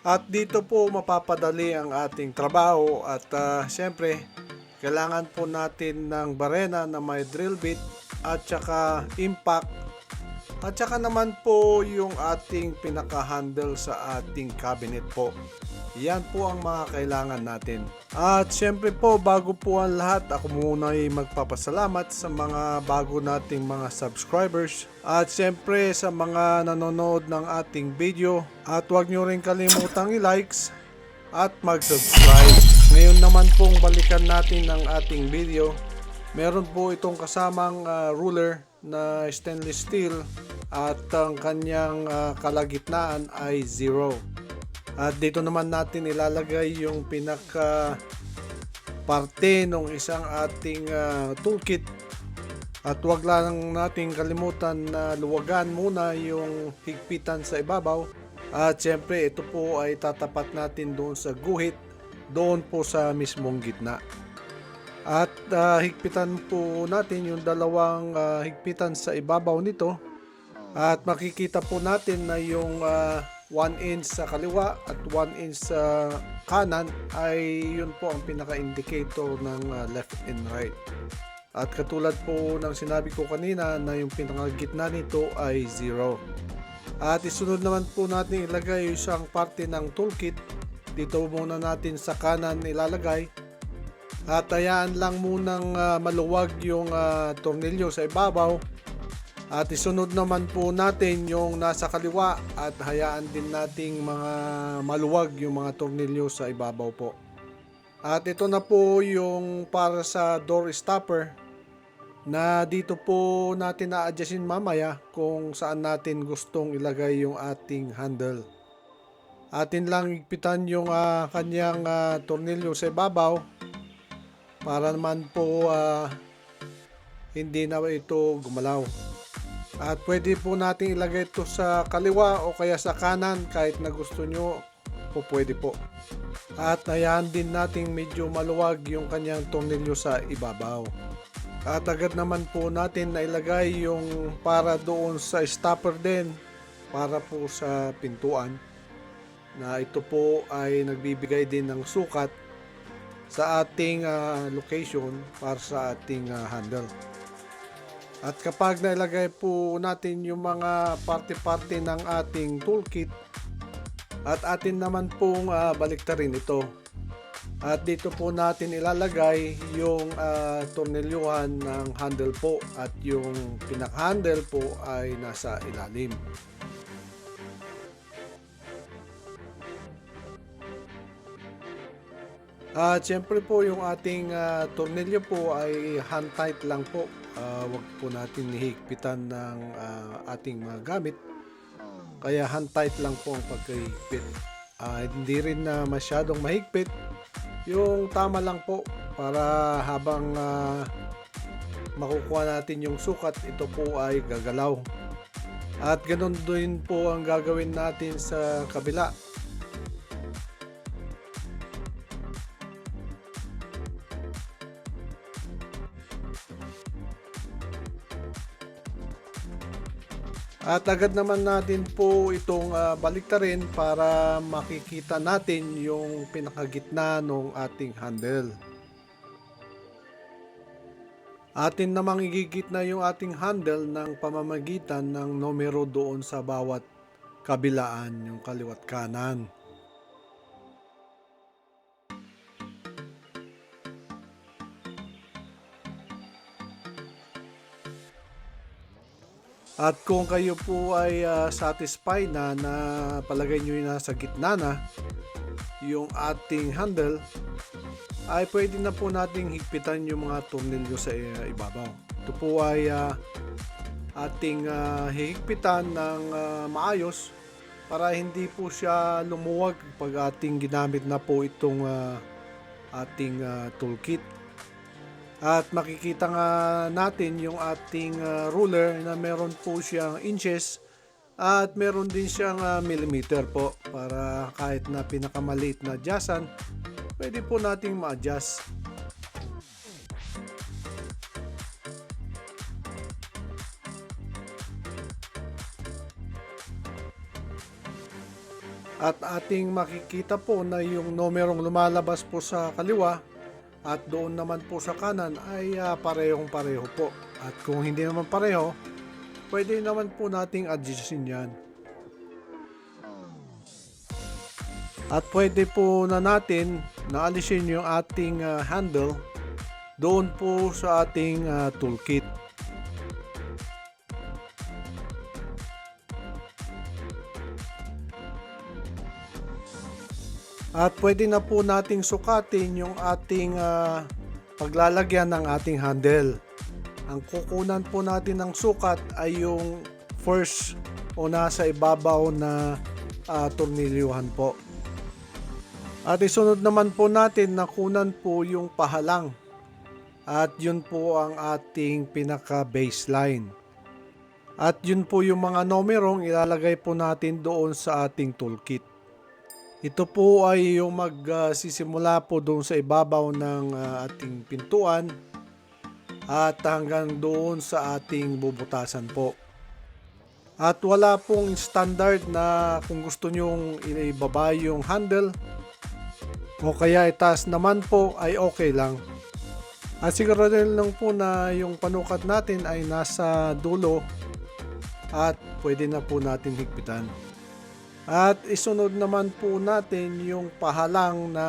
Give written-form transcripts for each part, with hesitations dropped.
At dito po mapapadali ang ating trabaho at siyempre kailangan po natin ng barena na may drill bit at saka impact at saka naman po yung ating pinaka-handle sa ating cabinet po. Yan po ang mga kailangan natin. At syempre po, bago po ang lahat, ako muna ay magpapasalamat sa mga bago nating mga subscribers. At syempre sa mga nanonood ng ating video. At huwag nyo rin kalimutang i-likes at mag-subscribe. Ngayon naman pong balikan natin ang ating video. Meron po itong kasamang ruler na stainless steel at ang kanyang kalagitnaan ay 0. At dito naman natin ilalagay yung pinaka parte ng isang ating toolkit. At wag lang natin kalimutan na luwagan muna yung higpitan sa ibabaw. At syempre ito po ay tatapat natin doon sa guhit, doon po sa mismong gitna. At higpitan po natin yung dalawang higpitan sa ibabaw nito. At makikita po natin na yung 1 inch sa kaliwa at 1 inch sa kanan ay yun po ang pinaka-indicator ng left and right. At katulad po ng sinabi ko kanina na yung pinaka-gitna nito ay 0. At isunod naman po natin ilagay yung isang parte ng toolkit. Dito muna natin sa kanan ilalagay. At hayaan lang munang maluwag yung tornilyo sa ibabaw. At isunod naman po natin yung nasa kaliwa at hayaan din nating mga maluwag yung mga tornilyo sa ibabaw po. At ito na po yung para sa door stopper na dito po natin na-adjustin mamaya kung saan natin gustong ilagay yung ating handle. Atin lang higpitan yung kanyang tornilyo sa ibabaw para naman po hindi na ito gumalaw. At pwede po natin ilagay ito sa kaliwa o kaya sa kanan kahit na gusto nyo po pwede po. At hayaan din natin medyo maluwag yung kanyang tornilyo sa ibabaw. At agad naman po natin na ilagay yung para doon sa stopper din para po sa pintuan. Na ito po ay nagbibigay din ng sukat sa ating location para sa ating handle. At kapag nailagay po natin yung mga parte-parte ng ating toolkit, at atin naman pong baliktarin ito. At dito po natin ilalagay yung tornilyuhan ng handle po at yung pinaka-handle po ay nasa ilalim. At syempre po yung ating tornilyo po ay hand tight lang po. Wag po natin hihigpitan ng ating mga gamit. Kaya hand tight lang po ang pagkahigpit. Hindi rin na masyadong mahigpit. Yung tama lang po para habang makukuha natin yung sukat, ito po ay gagalaw. At ganun din po ang gagawin natin sa kabila. At agad naman natin po itong baliktarin para makikita natin yung pinakagitna ng ating handle. Atin namang igigitna yung ating handle ng pamamagitan ng numero doon sa bawat kabilaan, yung kaliwat kanan. At kung kayo po ay satisfied na palagay nyo na sa gitna na yung ating handle, ay pwede na po nating higpitan yung mga tornilyo sa ibabaw. Ito po ay ating hihigpitan ng maayos para hindi po siya lumuwag pag ating ginamit na po itong ating toolkit. At makikita nga natin yung ating ruler na meron po siyang inches at meron din siyang millimeter po para kahit na pinakamaliit na adjustan, pwede po nating ma-adjust. At ating makikita po na yung numerong lumalabas po sa kaliwa at doon naman po sa kanan ay parehong pareho po. At kung hindi naman pareho, pwede naman po nating adjustin yan. At pwede po na natin naalisin yung ating handle doon po sa ating toolkit. At pwede na po nating sukatin yung ating paglalagyan ng ating handle. Ang kukunan po natin ng sukat ay yung first o nasa ibabaw na tornilyuhan po. At isunod naman po natin na kunan po yung pahalang. At yun po ang ating pinaka baseline. At yun po yung mga numerong ilalagay po natin doon sa ating toolkit. Ito po ay yung magsisimula po doon sa ibabaw ng ating pintuan at hanggang doon sa ating bubutasan po. At wala pong standard na kung gusto nyong ibaba yung handle o kaya itaas naman po ay okay lang. At siguraduhin lang po na yung panukat natin ay nasa dulo at pwede na po natin higpitan. At isunod naman po natin yung pahalang na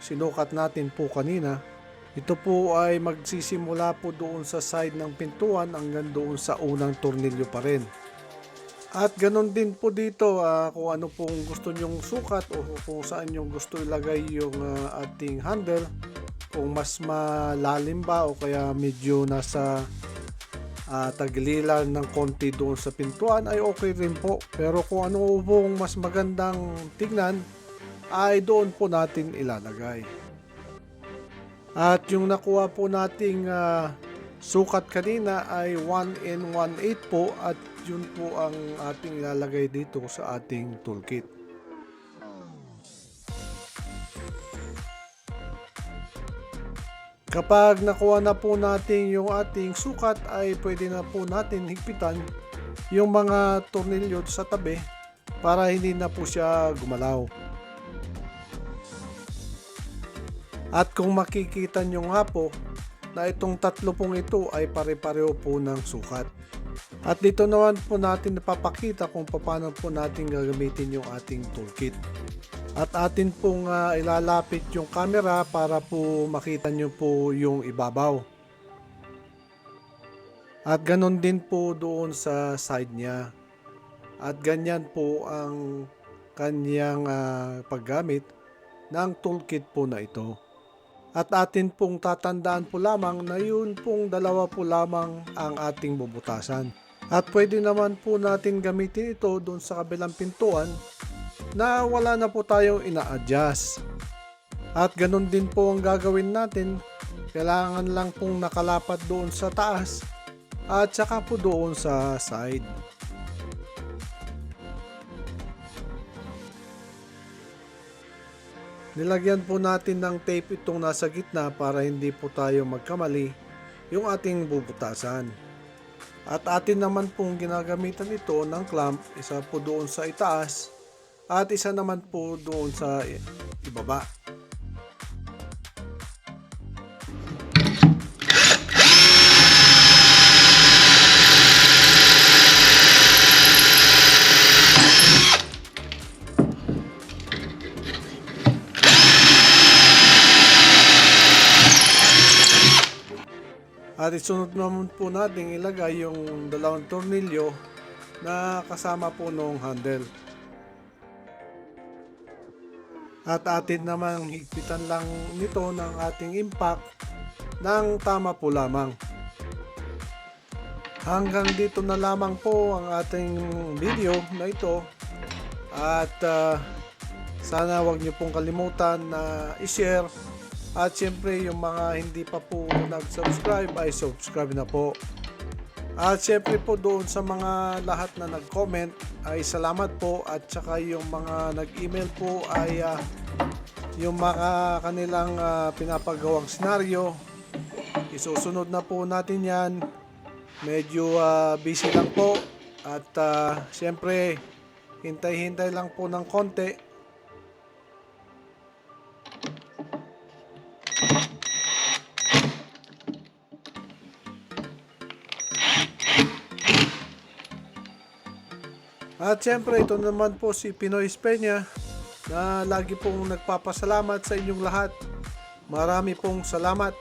sinukat natin po kanina. Ito po ay magsisimula po doon sa side ng pintuan hanggang doon sa unang tornilyo pa rin. At ganun din po dito kung ano pong gusto nyong sukat o kung saan yung gusto ilagay yung ating handle. Kung mas malalim ba o kaya medyo nasa tagiliran ng konti doon sa pintuan ay okay rin po. Pero kung ano pong mas magandang tignan ay doon po natin ilalagay. At yung nakuha po nating sukat kanina ay 1 and 1/8 po at yun po ang ating ilalagay dito sa ating toolkit. Kapag nakuha na po natin yung ating sukat ay pwede na po natin higpitan yung mga tornilyo sa tabi para hindi na po siya gumalaw. At kung makikita nyo nga po na itong tatlo pong ito ay pare-pareho po ng sukat. At dito naman po natin napapakita kung paano po natin gagamitin yung ating toolkit. At atin pong ilalapit yung camera para po makita nyo po yung ibabaw. At ganun din po doon sa side niya. At ganyan po ang kanyang paggamit ng toolkit po na ito. At atin pong tatandaan po lamang na yun pong dalawa po lamang ang ating bubutasan. At pwede naman po natin gamitin ito doon sa kabilang pintuan na wala na po tayong ina-adjust. At ganun din po ang gagawin natin. Kailangan lang pong nakalapat doon sa taas at saka po doon sa side. Nilagyan po natin ng tape itong nasa gitna para hindi po tayo magkamali yung ating bubutasan. At atin naman pong ginagamitan ito ng clamp, isa po doon sa itaas at isa naman po doon sa ibaba. At isunod naman po natin ilagay yung dalawang tornilyo na kasama po noong handle. At atin naman higpitan lang nito ng ating impact ng tama po lamang. Hanggang dito na lamang po ang ating video na ito. At sana wag niyo pong kalimutan na i-share. At syempre yung mga hindi pa po nag-subscribe ay subscribe na po. At syempre po doon sa mga lahat na nag-comment ay salamat po. At saka yung mga nag-email po ay yung mga kanilang pinapagawang senaryo. Isusunod na po natin yan. Medyo busy lang po. At syempre Hintay-hintay lang po ng konti. At syempre ito naman po si Pinoy Peña na lagi pong nagpapasalamat sa inyong lahat. Marami pong salamat.